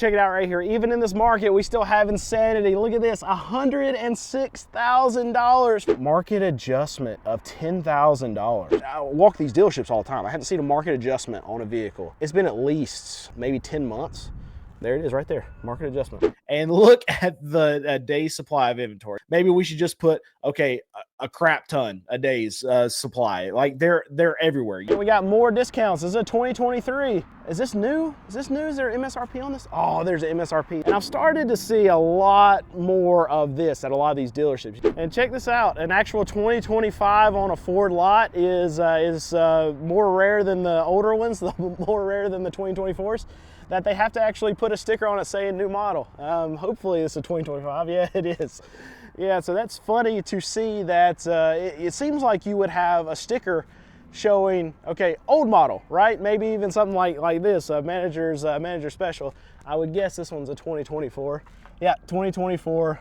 Check it out right here. Even in this market, we still have insanity. Look at this, $106,000. Market adjustment of $10,000. I walk these dealerships all the time. I haven't seen a market adjustment on a vehicle. It's been at least maybe 10 months. There it is right there, market adjustment. And look at the day's supply of inventory. Maybe we should just put, okay, a crap ton a day's supply. Like they're everywhere. And we got more discounts. This is a 2023. Is this new? Is this new? Is there MSRP on this? Oh, there's an MSRP. And I've started to see a lot more of this at a lot of these dealerships. And check this out, an actual 2025 on a Ford lot is more rare than the older ones, more rare than the 2024s. That they have to actually put a sticker on it saying new model. Hopefully it's a 2025, yeah, it is. Yeah, so that's funny to see that it seems like you would have a sticker showing, okay, old model, right? Maybe even something like this, manager special. I would guess this one's a 2024. Yeah, 2024,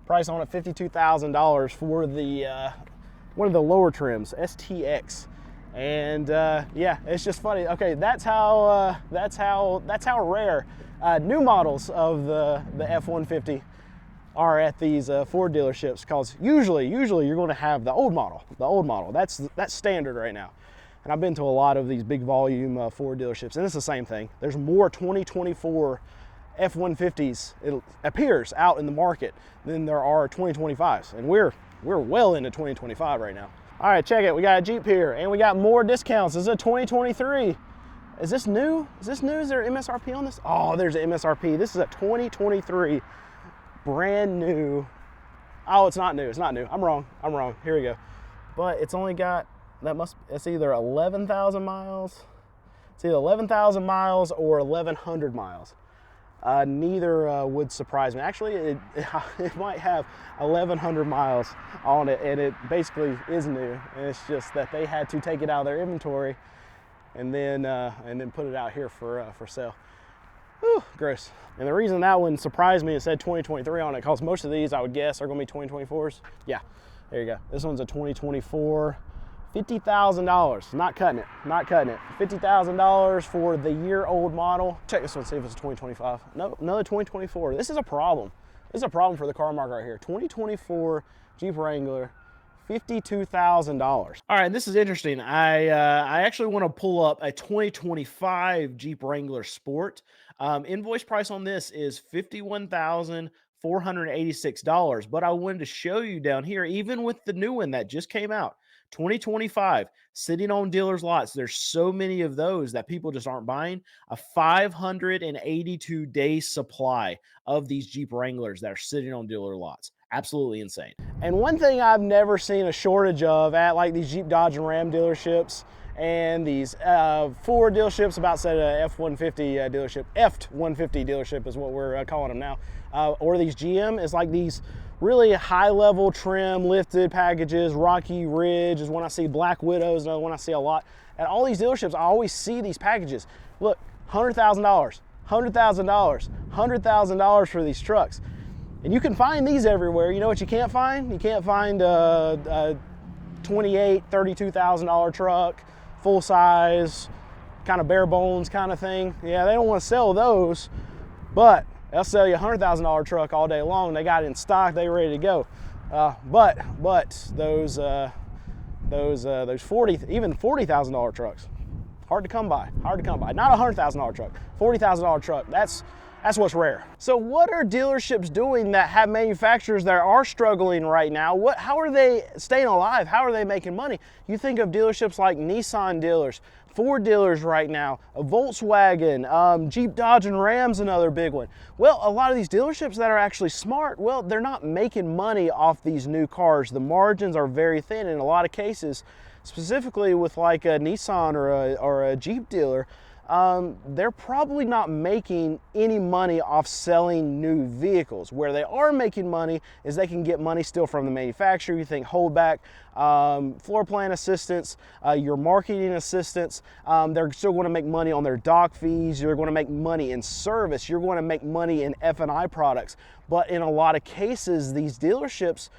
price on it $52,000 for the, one of the lower trims, STX. And yeah, it's just funny. Okay, that's how rare new models of the F-150 are at these Ford dealerships. Because usually you're going to have the old model. That's standard right now. And I've been to a lot of these big volume Ford dealerships, and it's the same thing. There's more 2024 F-150s, it appears, out in the market than there are 2025s, and we're well into 2025 right now. All right, check it. We got a Jeep here, and we got more discounts. This is a 2023. Is this new? Is this new? Is there MSRP on this? Oh, there's an MSRP. This is a 2023, brand new. Oh, it's not new. It's not new. I'm wrong. Here we go. But it's only got, it's either 11,000 miles. It's either 11,000 miles or 1,100 miles. Neither would surprise me. Actually, it might have 1,100 miles on it, and it basically is new. And it's just that they had to take it out of their inventory and then put it out here for sale. Whew, gross. And the reason that one surprised me, it said 2023 on it, because most of these I would guess are going to be 2024s. Yeah, there you go. This one's a 2024. $50,000, not cutting it. $50,000 for the year-old model. Check this one, see if it's a 2025. No, another 2024. This is a problem. This is a problem for the car market right here. 2024 Jeep Wrangler, $52,000. All right, this is interesting. I actually want to pull up a 2025 Jeep Wrangler Sport. Invoice price on this is $51,486, but I wanted to show you down here, even with the new one that just came out, 2025, sitting on dealers' lots. There's so many of those that people just aren't buying. A 582-day supply of these Jeep Wranglers that are sitting on dealer lots. Absolutely insane. And one thing I've never seen a shortage of at like these Jeep, Dodge, and Ram dealerships and these Ford dealerships, about said F-150 dealership, F-150 dealership is what we're calling them now, or these GM, is like these really high-level trim, lifted packages. Rocky Ridge is one I see. Black Widow is another one I see a lot. At all these dealerships, I always see these packages. Look, $100,000, $100,000, $100,000 for these trucks. And you can find these everywhere. You know what you can't find? You can't find a $28,000, $32,000 truck, full size, kind of bare bones kind of thing. Yeah, they don't want to sell those, but they'll sell you a $100,000 truck all day long. They got it in stock, they ready to go. But those 40, even $40,000 trucks, hard to come by. Not a $100,000 truck, $40,000 truck. That's what's rare. So what are dealerships doing that have manufacturers that are struggling right now? How are they staying alive? How are they making money? You think of dealerships like Nissan dealers, Ford dealers right now, a Volkswagen, Jeep, Dodge, and Ram's another big one. Well, a lot of these dealerships that are actually smart, well, they're not making money off these new cars. The margins are very thin in a lot of cases, specifically with like a Nissan or a Jeep dealer. They're probably not making any money off selling new vehicles. Where they are making money is they can get money still from the manufacturer. You think holdback, floor plan assistance, your marketing assistance. They're still going to make money on their dock fees. You're going to make money in service. You're going to make money in F&I products. But in a lot of cases, these dealerships,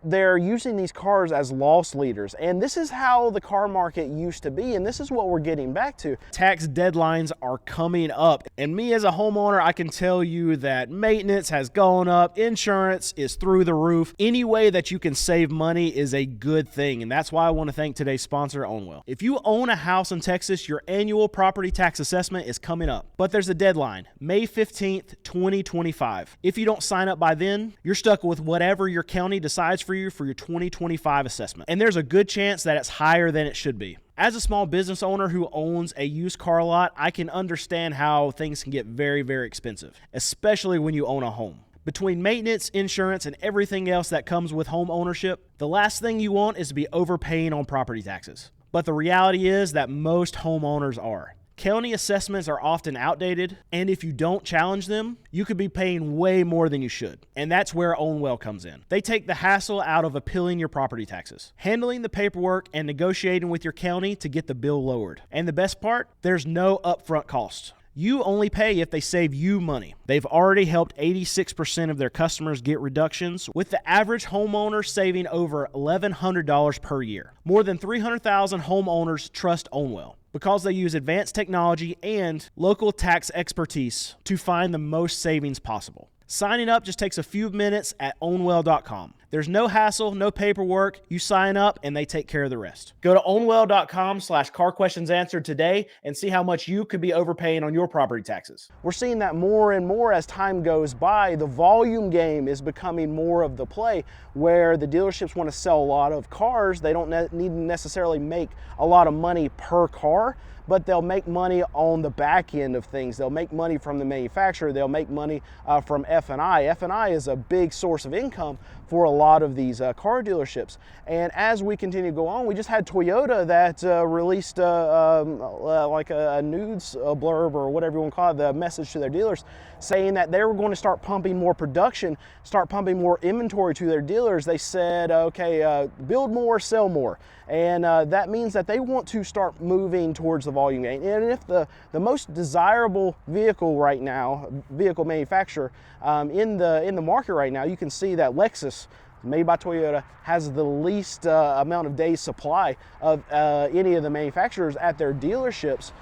they're using these cars as loss leaders. And this is how the car market used to be, and this is what we're getting back to. Tax deadlines are coming up, and me as a homeowner, I can tell you that maintenance has gone up, insurance is through the roof. Any way that you can save money is a good thing, and that's why I want to thank today's sponsor, Ownwell. If you own a house in Texas, your annual property tax assessment is coming up, but there's a deadline, May 15th, 2025. If you don't sign up by then, you're stuck with whatever your county decides for you for your 2025 assessment. And there's a good chance that it's higher than it should be. As a small business owner who owns a used car lot, I can understand how things can get very, very expensive, especially when you own a home. Between maintenance, insurance, and everything else that comes with home ownership, the last thing you want is to be overpaying on property taxes. But the reality is that most homeowners are. County assessments are often outdated, and if you don't challenge them, you could be paying way more than you should. And that's where Ownwell comes in. They take the hassle out of appealing your property taxes, handling the paperwork, and negotiating with your county to get the bill lowered. And the best part, there's no upfront cost. You only pay if they save you money. They've already helped 86% of their customers get reductions, with the average homeowner saving over $1,100 per year. More than 300,000 homeowners trust Ownwell because they use advanced technology and local tax expertise to find the most savings possible. Signing up just takes a few minutes at ownwell.com. There's no hassle, no paperwork. You sign up and they take care of the rest. Go to ownwell.com/carquestionsanswered today and see how much you could be overpaying on your property taxes. We're seeing that more and more as time goes by. The volume game is becoming more of the play, where the dealerships want to sell a lot of cars. They don't need to necessarily make a lot of money per car, but they'll make money on the back end of things. They'll make money from the manufacturer. They'll make money from F&I. F&I is a big source of income for a lot of these car dealerships. And as we continue to go on, we just had Toyota that released like a news blurb, or whatever you want to call it, the message to their dealers, saying that they were going to start pumping more production, start pumping more inventory to their dealers. They said, okay, build more, sell more. And that means that they want to start moving towards the volume game. And if the most desirable vehicle right now, vehicle manufacturer in the market right now, you can see that Lexus, made by Toyota, has the least amount of days supply of any of the manufacturers at their dealerships.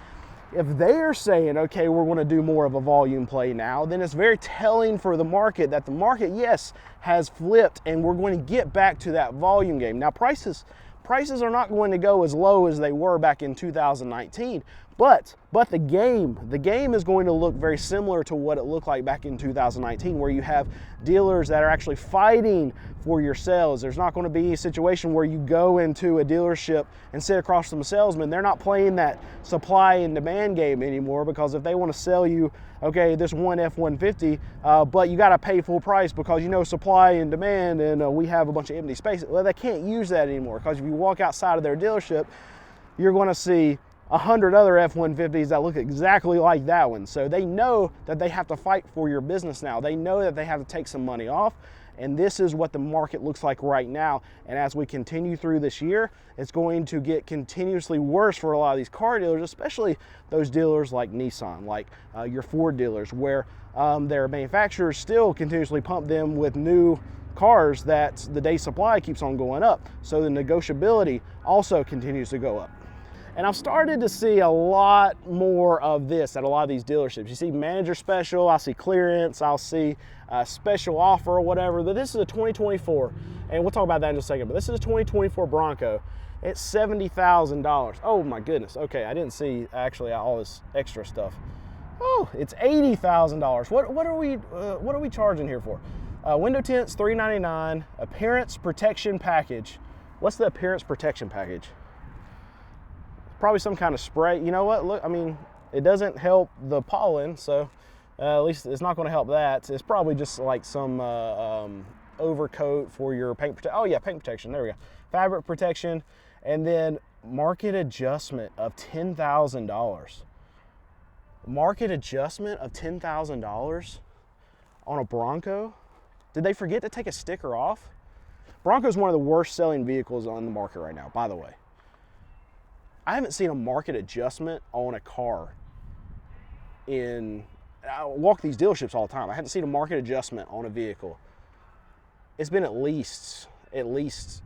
If they're saying, okay, we're going to do more of a volume play now, then it's very telling for the market that the market, yes, has flipped, and we're going to get back to that volume game. Now, prices are not going to go as low as they were back in 2019, but the game is going to look very similar to what it looked like back in 2019, where you have dealers that are actually fighting for your sales. There's not going to be a situation where you go into a dealership and sit across from a salesman. They're not playing that supply and demand game anymore, because if they want to sell you, okay, this one F-150, but you got to pay full price because you know supply and demand, and we have a bunch of empty space. Well, they can't use that anymore, because if you walk outside of their dealership, you're going to see 100 other F-150s that look exactly like that one. So they know that they have to fight for your business now. They know that they have to take some money off, and this is what the market looks like right now. And as we continue through this year, it's going to get continuously worse for a lot of these car dealers, especially those dealers like Nissan, like your Ford dealers, where their manufacturers still continuously pump them with new cars that the day supply keeps on going up. So the negotiability also continues to go up. And I've started to see a lot more of this at a lot of these dealerships. You see manager special, I see clearance, I'll see a special offer or whatever. But this is a 2024, and we'll talk about that in just a second, but this is a 2024 Bronco. It's $70,000. Oh my goodness. Okay, I didn't see actually all this extra stuff. Oh, it's $80,000. What are we charging here for? Window tints, $399. Appearance protection package. What's the appearance protection package? Probably some kind of spray. You know what? Look, I mean, it doesn't help the pollen, so at least it's not going to help that. It's probably just like some overcoat for your paint protection. Oh yeah, paint protection. There we go. Fabric protection, and then market adjustment of $10,000. Market adjustment of $10,000 on a Bronco. Did they forget to take a sticker off? Bronco is one of the worst selling vehicles on the market right now, by the way. I haven't seen a market adjustment on a car I walk these dealerships all the time. I haven't seen a market adjustment on a vehicle. It's been at least at least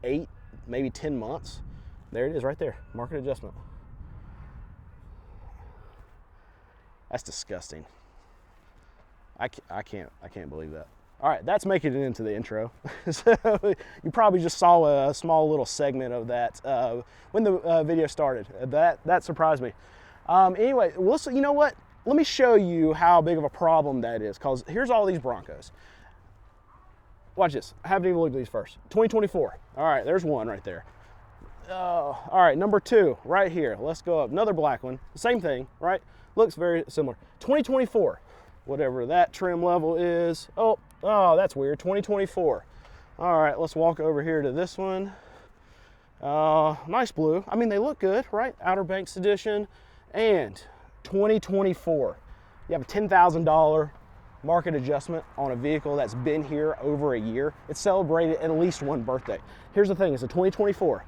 8, maybe 10 months. There it is right there, market adjustment. That's disgusting. I can't believe that. All right, that's making it into the intro. So you probably just saw a small little segment of that when the video started. That surprised me. Anyway, you know what? Let me show you how big of a problem that is, because here's all these Broncos. Watch this. I haven't even looked at these first. 2024. All right, there's one right there. All right, number 2 right here. Let's go up. Another black one. Same thing, right? Looks very similar. 2024. Whatever that trim level is. Oh, that's weird. 2024. All right, let's walk over here to this one. Nice blue. I mean, they look good, right? Outer Banks edition. And 2024. You have a $10,000 market adjustment on a vehicle that's been here over a year. It's celebrated at least one birthday. Here's the thing, it's a 2024.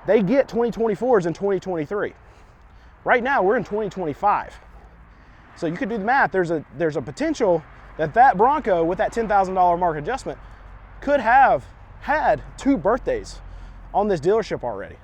They get 2024s in 2023. Right now, we're in 2025. So you could do the math. There's a potential that Bronco with that $10,000 market adjustment could have had 2 birthdays on this dealership already.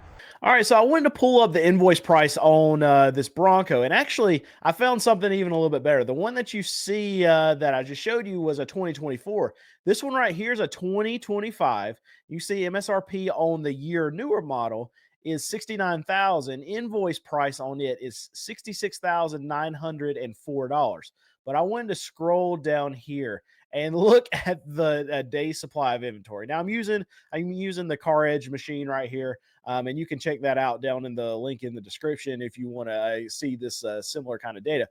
All right, so I wanted to pull up the invoice price on this Bronco, and actually I found something even a little bit better. The one that you see that I just showed you was a 2024. This one right here is a 2025. You see MSRP on the year newer model is $69,000. Invoice price on it is $66,904. But I wanted to scroll down here and look at the day supply of inventory. Now I'm using the Car Edge machine right here, and you can check that out down in the link in the description if you want to see this similar kind of data.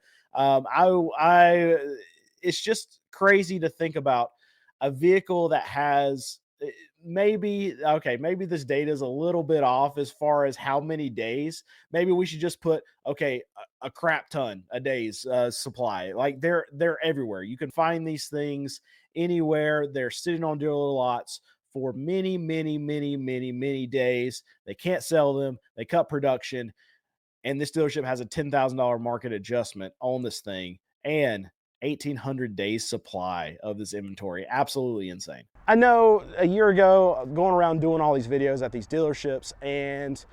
It's just crazy to think about a vehicle that has maybe this data is a little bit off as far as how many days. Maybe we should just put a crap ton a day's supply. Like they're everywhere. You can find these things anywhere. They're sitting on dealer lots for many days. They can't sell them. They cut production, and this dealership has a $10,000 market adjustment on this thing and 1,800 days supply of this inventory. Absolutely insane. I know a year ago, going around doing all these videos at these dealerships and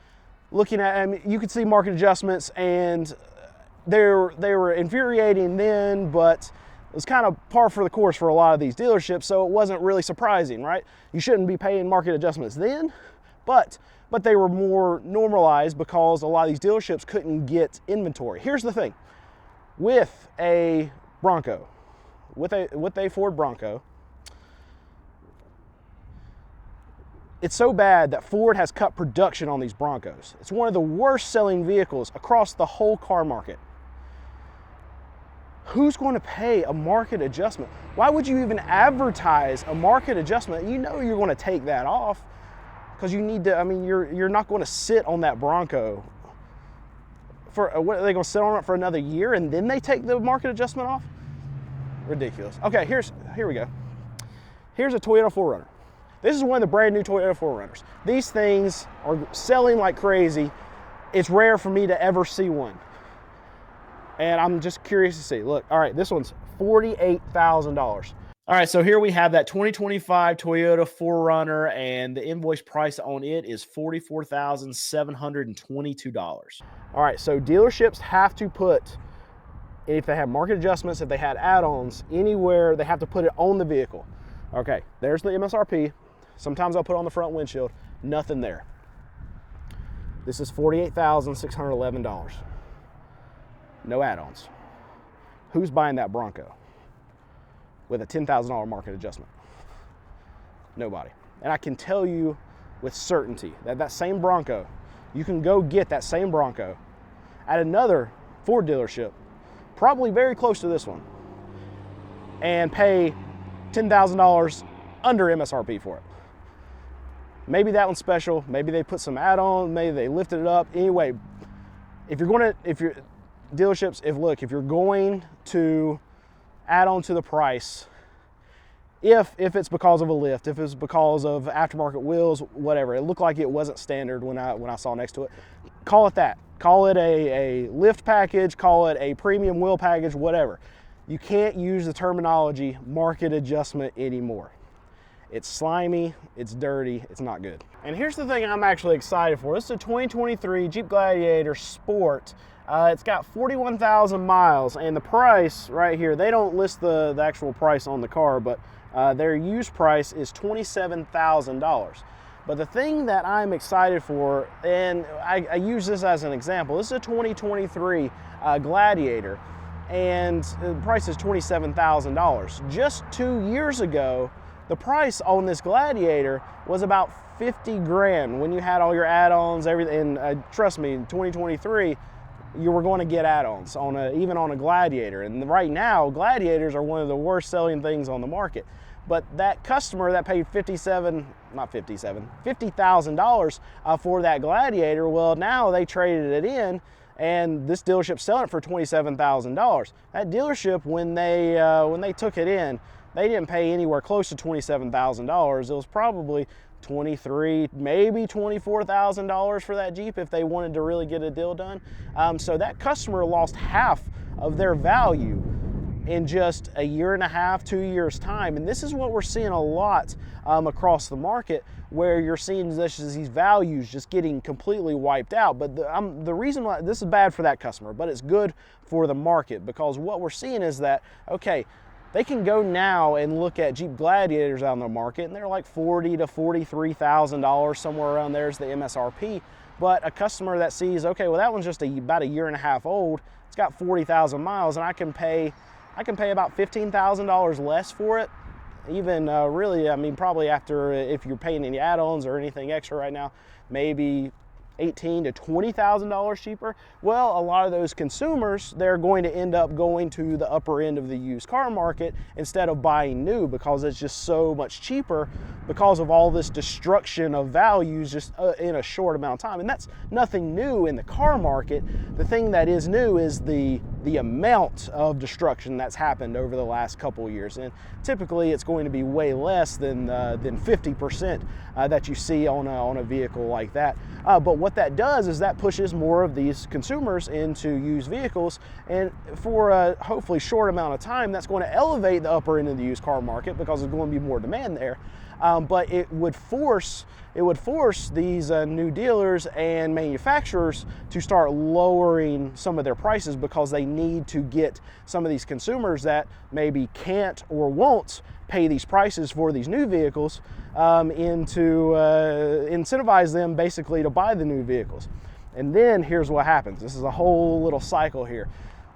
looking at, I mean, you could see market adjustments, and they were infuriating then, but it was kind of par for the course for a lot of these dealerships, so it wasn't really surprising, right? You shouldn't be paying market adjustments then, but they were more normalized because a lot of these dealerships couldn't get inventory. Here's the thing, with a Bronco, with a Ford Bronco, it's so bad that Ford has cut production on these Broncos. It's one of the worst selling vehicles across the whole car market. Who's going to pay a market adjustment? Why would you even advertise a market adjustment? You know you're going to take that off because you need to, I mean, you're not going to sit on that Bronco for, what are they going to sit on it for another year and then they take the market adjustment off? Ridiculous. Okay, here we go. Here's a Toyota 4Runner. This is one of the brand new Toyota 4Runners. These things are selling like crazy. It's rare for me to ever see one. And I'm just curious to see. Look, all right, this one's $48,000. All right, so here we have that 2025 Toyota 4Runner, and the invoice price on it is $44,722. All right, so dealerships have to put, if they have market adjustments, if they had add-ons, anywhere, they have to put it on the vehicle. Okay, there's the MSRP. Sometimes I'll put on the front windshield. Nothing there. This is $48,611. No add-ons. Who's buying that Bronco with a $10,000 market adjustment? Nobody. And I can tell you with certainty that that same Bronco, you can go get that same Bronco at another Ford dealership, probably very close to this one, and pay $10,000 under MSRP for it. Maybe that one's special. Maybe they put some add-on. Maybe they lifted it up. Anyway, if you're dealerships, if you're going to add on to the price, if it's because of a lift, if it's because of aftermarket wheels, whatever, it looked like it wasn't standard when I saw next to it, call it that. Call it a lift package, call it a premium wheel package, whatever. You can't use the terminology market adjustment anymore. It's slimy, it's dirty, it's not good. And here's the thing I'm actually excited for. This is a 2023 Jeep Gladiator Sport. It's got 41,000 miles, and the price right here, they don't list the actual price on the car, but their used price is $27,000. But the thing that I'm excited for, and I use this as an example, this is a 2023 Gladiator, and the price is $27,000. Just 2 years ago, the price on this Gladiator was about 50 grand when you had all your add-ons, everything. And trust me, in 2023, you were going to get add-ons even on a Gladiator. And right now, Gladiators are one of the worst selling things on the market. But that customer that paid $50,000 for that Gladiator, well, now they traded it in, and this dealership's selling it for $27,000. That dealership, when they took it in, they didn't pay anywhere close to $27,000. It was probably $23,000, maybe $24,000 for that Jeep if they wanted to really get a deal done. So that customer lost half of their value in just a year and a half, 2 years time. And this is what we're seeing a lot across the market, where you're seeing these values just getting completely wiped out. But the reason why this is bad for that customer, but it's good for the market, because what we're seeing is that, okay, they can go now and look at Jeep Gladiators out in the market, and they're like $40,000 to $43,000, somewhere around there is the MSRP. But a customer that sees, okay, well, that one's just about a year and a half old, it's got 40,000 miles, and I can pay about $15,000 less for it. Even really, I mean, probably after, if you're paying any add-ons or anything extra right now, maybe $18,000 to $20,000 cheaper. Well, a lot of those consumers, they're going to end up going to the upper end of the used car market instead of buying new, because it's just so much cheaper because of all this destruction of values just in a short amount of time. And that's nothing new in the car market. The thing that is new is the amount of destruction that's happened over the last couple of years. And typically it's going to be way less than 50% that you see on a vehicle like that. But what that does is that pushes more of these consumers into used vehicles, and for a hopefully short amount of time, that's going to elevate the upper end of the used car market because there's going to be more demand there. But it would force these new dealers and manufacturers to start lowering some of their prices, because they need to get some of these consumers that maybe can't or won't pay these prices for these new vehicles into incentivize them basically to buy the new vehicles. And then here's what happens. This is a whole little cycle here.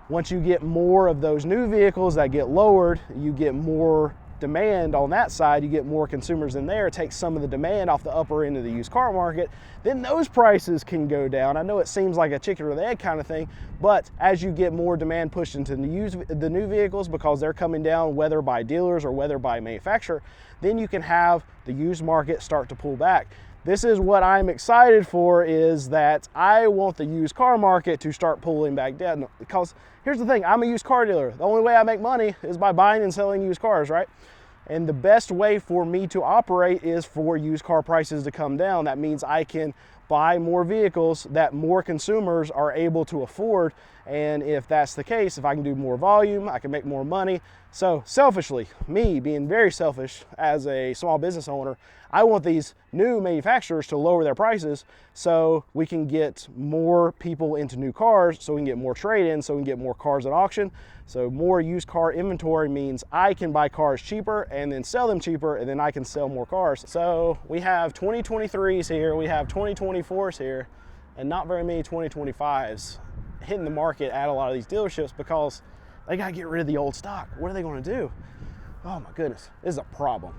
Once you get more of those new vehicles that get lowered, you get more demand on that side, you get more consumers in there, it takes some of the demand off the upper end of the used car market, then those prices can go down. I know it seems like a chicken or the egg kind of thing, but as you get more demand pushed into the new vehicles, because they're coming down whether by dealers or whether by manufacturer, then you can have the used market start to pull back. This is what I'm excited for, is that I want the used car market to start pulling back down. Because here's the thing, I'm a used car dealer. The only way I make money is by buying and selling used cars, right? And the best way for me to operate is for used car prices to come down. That means I can buy more vehicles that more consumers are able to afford. And if that's the case, if I can do more volume, I can make more money. So selfishly, me being very selfish as a small business owner, I want these new manufacturers to lower their prices so we can get more people into new cars, so we can get more trade-ins, so we can get more cars at auction. So more used car inventory means I can buy cars cheaper and then sell them cheaper, and then I can sell more cars. So we have 2023s here, we have 2024s here, and not very many 2025s hitting the market at a lot of these dealerships, because they got to get rid of the old stock. What are they going to do? Oh my goodness, this is a problem.